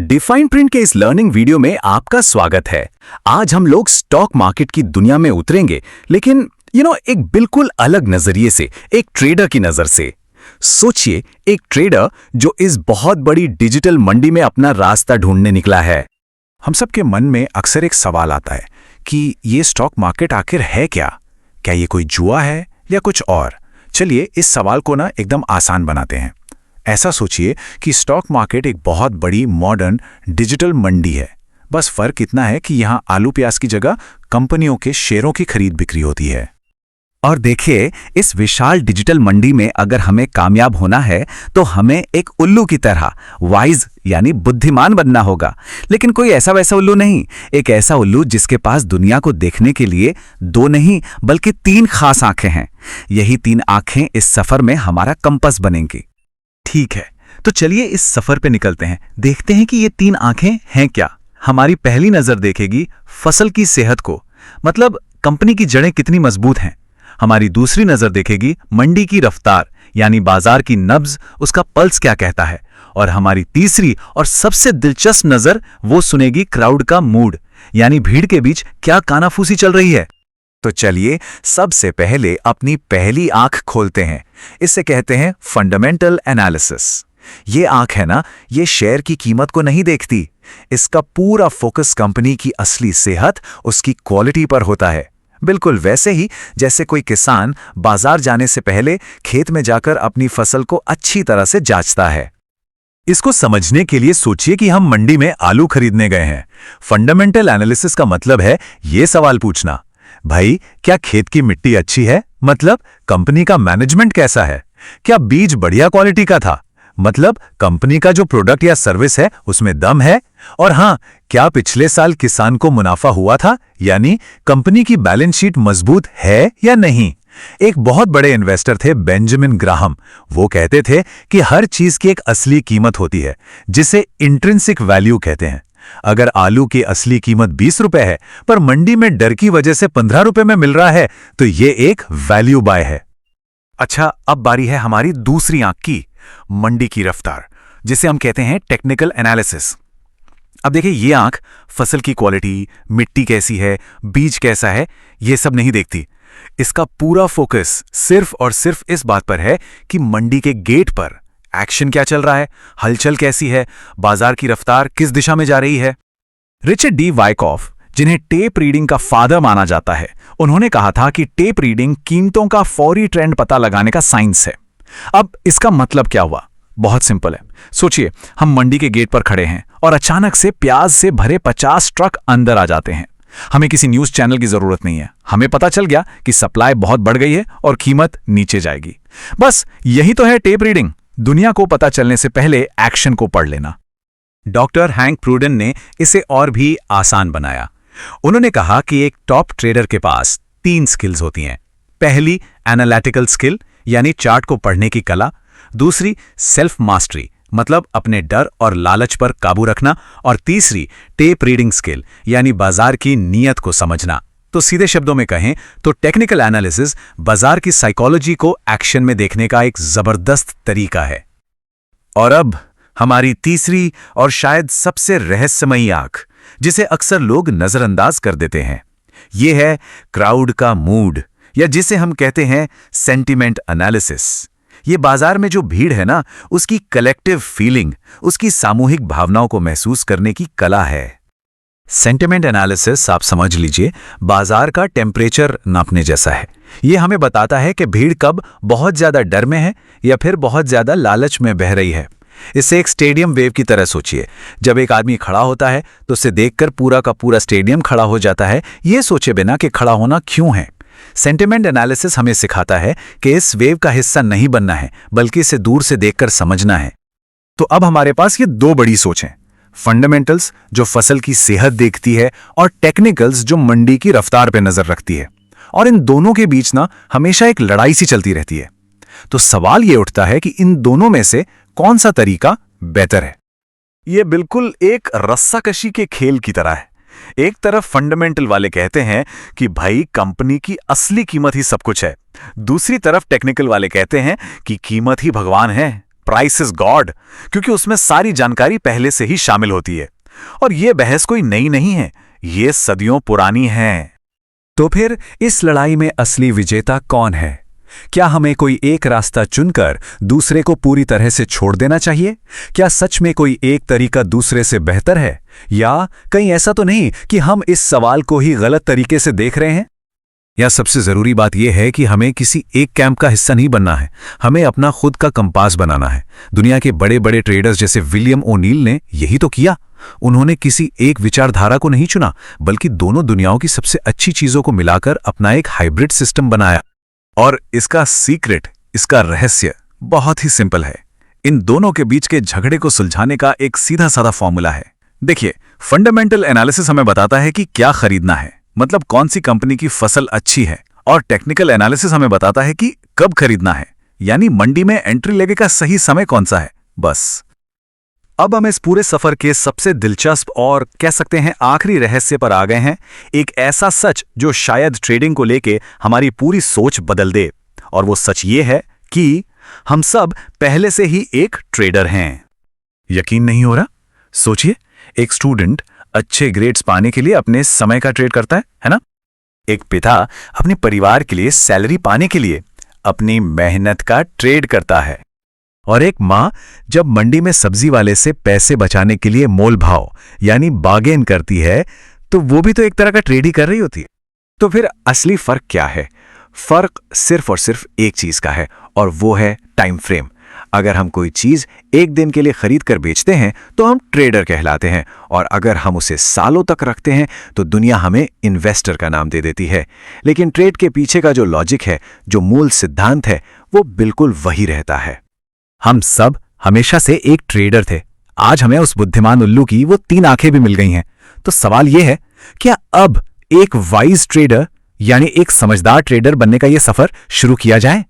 Define print के इस learning video में आपका स्वागत है। आज हम लोग स्टॉक मार्केट की दुनिया में उतरेंगे, लेकिन एक बिल्कुल अलग नजरिए से, एक ट्रेडर की नजर से। सोचिए, एक ट्रेडर जो इस बहुत बड़ी डिजिटल मंडी में अपना रास्ता ढूंढने निकला है। हम सबके मन में अक्सर एक सवाल आता है कि ये स्टॉक मार्केट आखिर है क्या? क्या ये कोई जुआ है या कुछ और? चलिए इस सवाल को ना एकदम आसान बनाते हैं। ऐसा सोचिए कि स्टॉक मार्केट एक बहुत बड़ी मॉडर्न डिजिटल मंडी है। बस फर्क इतना है कि यहाँ आलू प्याज की जगह कंपनियों के शेयरों की खरीद बिक्री होती है। और देखिए, इस विशाल डिजिटल मंडी में अगर हमें कामयाब होना है तो हमें एक उल्लू की तरह वाइज यानी बुद्धिमान बनना होगा। लेकिन कोई ऐसा वैसा उल्लू नहीं, एक ऐसा उल्लू जिसके पास दुनिया को देखने के लिए 2 नहीं बल्कि 3 खास आंखें हैं। यही 3 आंखें इस सफर में हमारा कंपास बनेंगी। ठीक है, तो चलिए इस सफर पे निकलते हैं। देखते हैं कि ये 3 आंखें हैं क्या। हमारी पहली नजर देखेगी फसल की सेहत को, मतलब कंपनी की जड़ें कितनी मजबूत हैं। हमारी दूसरी नजर देखेगी मंडी की रफ्तार, यानी बाजार की नब्ज, उसका पल्स क्या कहता है। और हमारी तीसरी और सबसे दिलचस्प नजर वो सुनेगी क्राउड का मूड, यानी भीड़ के बीच क्या कानाफूसी चल रही है। तो चलिए सबसे पहले अपनी पहली आंख खोलते हैं। इसे कहते हैं फंडामेंटल एनालिसिस। ये आंख है ना, ये शेयर की कीमत को नहीं देखती। इसका पूरा फोकस कंपनी की असली सेहत, उसकी क्वालिटी पर होता है। बिल्कुल वैसे ही जैसे कोई किसान बाजार जाने से पहले खेत में जाकर अपनी फसल को अच्छी तरह से जांचता है। इसको समझने के लिए सोचिए कि हम मंडी में आलू खरीदने गए हैं। फंडामेंटल एनालिसिस का मतलब है ये सवाल पूछना, भाई क्या खेत की मिट्टी अच्छी है? मतलब कंपनी का मैनेजमेंट कैसा है? क्या बीज बढ़िया क्वालिटी का था? मतलब कंपनी का जो प्रोडक्ट या सर्विस है उसमें दम है? और हाँ, क्या पिछले साल किसान को मुनाफा हुआ था? यानी कंपनी की बैलेंस शीट मजबूत है या नहीं? एक बहुत बड़े इन्वेस्टर थे बेंजामिन ग्राहम। वो कहते थे कि हर चीज की एक असली कीमत होती है, जिसे इंट्रिंसिक वैल्यू कहते हैं। अगर आलू की असली कीमत 20 रुपए है पर मंडी में डर की वजह से 15 रुपए में मिल रहा है, तो ये एक वैल्यू बाय है। अच्छा, अब बारी है हमारी दूसरी आंख की, मंडी की रफ्तार, जिसे हम कहते हैं टेक्निकल एनालिसिस। अब देखिए, ये आंख फसल की क्वालिटी, मिट्टी कैसी है, बीज कैसा है, ये सब नहीं देखती। इसका पूरा फोकस सिर्फ और सिर्फ इस बात पर है कि मंडी के गेट पर एक्शन क्या चल रहा है, हलचल कैसी है, बाजार की रफ्तार किस दिशा में जा रही है। रिचर्ड डी वाइकॉफ, जिन्हें टेप रीडिंग का फादर माना जाता है, उन्होंने कहा था कि टेप रीडिंग कीमतों का फौरी ट्रेंड पता लगाने का साइंस है। अब इसका मतलब क्या हुआ? बहुत सिंपल है। सोचिए, हम मंडी के गेट पर खड़े हैं और अचानक से प्याज से भरे 50 ट्रक अंदर आ जाते हैं। हमें किसी न्यूज चैनल की जरूरत नहीं है, हमें पता चल गया कि सप्लाई बहुत बढ़ गई है और कीमत नीचे जाएगी। बस यही तो है टेप रीडिंग, दुनिया को पता चलने से पहले एक्शन को पढ़ लेना। डॉक्टर हैंक प्रूडन ने इसे और भी आसान बनाया। उन्होंने कहा कि एक टॉप ट्रेडर के पास 3 स्किल्स होती हैं। पहली, एनालिटिकल स्किल, यानी चार्ट को पढ़ने की कला। दूसरी, सेल्फ मास्टरी, मतलब अपने डर और लालच पर काबू रखना। और तीसरी, टेप रीडिंग स्किल, यानी बाजार की नीयत को समझना। तो सीधे शब्दों में कहें तो टेक्निकल एनालिसिस बाजार की साइकोलॉजी को एक्शन में देखने का एक जबरदस्त तरीका है। और अब हमारी तीसरी और शायद सबसे रहस्यमयी आंख, जिसे अक्सर लोग नजरअंदाज कर देते हैं, यह है क्राउड का मूड, या जिसे हम कहते हैं सेंटिमेंट एनालिसिस। ये बाजार में जो भीड़ है ना, उसकी कलेक्टिव फीलिंग, उसकी सामूहिक भावनाओं को महसूस करने की कला है। सेंटिमेंट एनालिसिस, आप समझ लीजिए, बाजार का टेम्परेचर नापने जैसा है। ये हमें बताता है कि भीड़ कब बहुत ज्यादा डर में है या फिर बहुत ज्यादा लालच में बह रही है। इसे एक स्टेडियम वेव की तरह सोचिए। जब एक आदमी खड़ा होता है तो उसे देखकर पूरा का पूरा स्टेडियम खड़ा हो जाता है, ये सोचे बिना कि खड़ा होना क्यों है। सेंटिमेंट एनालिसिस हमें सिखाता है कि इस वेव का हिस्सा नहीं बनना है, बल्कि इसे दूर से देखकर समझना है। तो अब हमारे पास ये 2 बड़ी सोचें, फंडामेंटल्स जो फसल की सेहत देखती है, और टेक्निकल्स जो मंडी की रफ्तार पर नजर रखती है। और इन दोनों के बीच ना हमेशा एक लड़ाई सी चलती रहती है। तो सवाल ये उठता है कि इन दोनों में से कौन सा तरीका बेहतर है। ये बिल्कुल एक रस्साकशी के खेल की तरह है। एक तरफ फंडामेंटल वाले कहते हैं कि भाई कंपनी की असली कीमत ही सब कुछ है। दूसरी तरफ टेक्निकल वाले कहते हैं कि कीमत ही भगवान है। प्राइस इज गॉड, क्योंकि उसमें सारी जानकारी पहले से ही शामिल होती है। और ये बहस कोई नई नहीं है, ये सदियों पुरानी है। तो फिर इस लड़ाई में असली विजेता कौन है? क्या हमें कोई एक रास्ता चुनकर दूसरे को पूरी तरह से छोड़ देना चाहिए? क्या सच में कोई एक तरीका दूसरे से बेहतर है? या कहीं ऐसा तो नहीं कि हम इस सवाल को ही गलत तरीके से देख रहे हैं? या सबसे जरूरी बात यह है कि हमें किसी एक कैंप का हिस्सा नहीं बनना है, हमें अपना खुद का कंपास बनाना है। दुनिया के बड़े बड़े ट्रेडर्स जैसे विलियम ओनील ने यही तो किया। उन्होंने किसी एक विचारधारा को नहीं चुना, बल्कि दोनों दुनियाओं की सबसे अच्छी चीजों को मिलाकर अपना एक हाइब्रिड सिस्टम बनाया। और इसका सीक्रेट, इसका रहस्य बहुत ही सिंपल है। इन दोनों के बीच के झगड़े को सुलझाने का एक सीधा साधा फॉर्मूला है। देखिए, फंडामेंटल एनालिसिस हमें बताता है कि क्या खरीदना है, मतलब कौन सी कंपनी की फसल अच्छी है, और टेक्निकल एनालिसिस हमें बताता है कि कब खरीदना है, यानी मंडी में एंट्री लेने का सही समय कौन सा है। बस अब हम इस पूरे सफर के सबसे दिलचस्प और कह सकते हैं आखिरी रहस्य पर आ गए हैं, एक ऐसा सच जो शायद ट्रेडिंग को लेके हमारी पूरी सोच बदल दे। और वो सच ये है कि हम सब पहले से ही एक ट्रेडर हैं। यकीन नहीं हो रहा? सोचिए, एक स्टूडेंट अच्छे ग्रेड्स पाने के लिए अपने समय का ट्रेड करता है ना? एक पिता अपने परिवार के लिए सैलरी पाने के लिए अपनी मेहनत का ट्रेड करता है। और एक माँ जब मंडी में सब्जी वाले से पैसे बचाने के लिए मोल भाव यानी बार्गेन करती है, तो वो भी तो एक तरह का ट्रेड ही कर रही होती है। तो फिर असली फर्क क्या है? फर्क सिर्फ और सिर्फ एक चीज का है, और वो है टाइम फ्रेम। अगर हम कोई चीज एक दिन के लिए खरीद कर बेचते हैं तो हम ट्रेडर कहलाते हैं, और अगर हम उसे सालों तक रखते हैं तो दुनिया हमें इन्वेस्टर का नाम दे देती है। लेकिन ट्रेड के पीछे का जो लॉजिक है, जो मूल सिद्धांत है, वो बिल्कुल वही रहता है। हम सब हमेशा से एक ट्रेडर थे। आज हमें उस बुद्धिमान उल्लू की वो 3 आंखें भी मिल गई हैं। तो सवाल यह है, क्या अब एक वाइज ट्रेडर यानी एक समझदार ट्रेडर बनने का यह सफर शुरू किया जाए?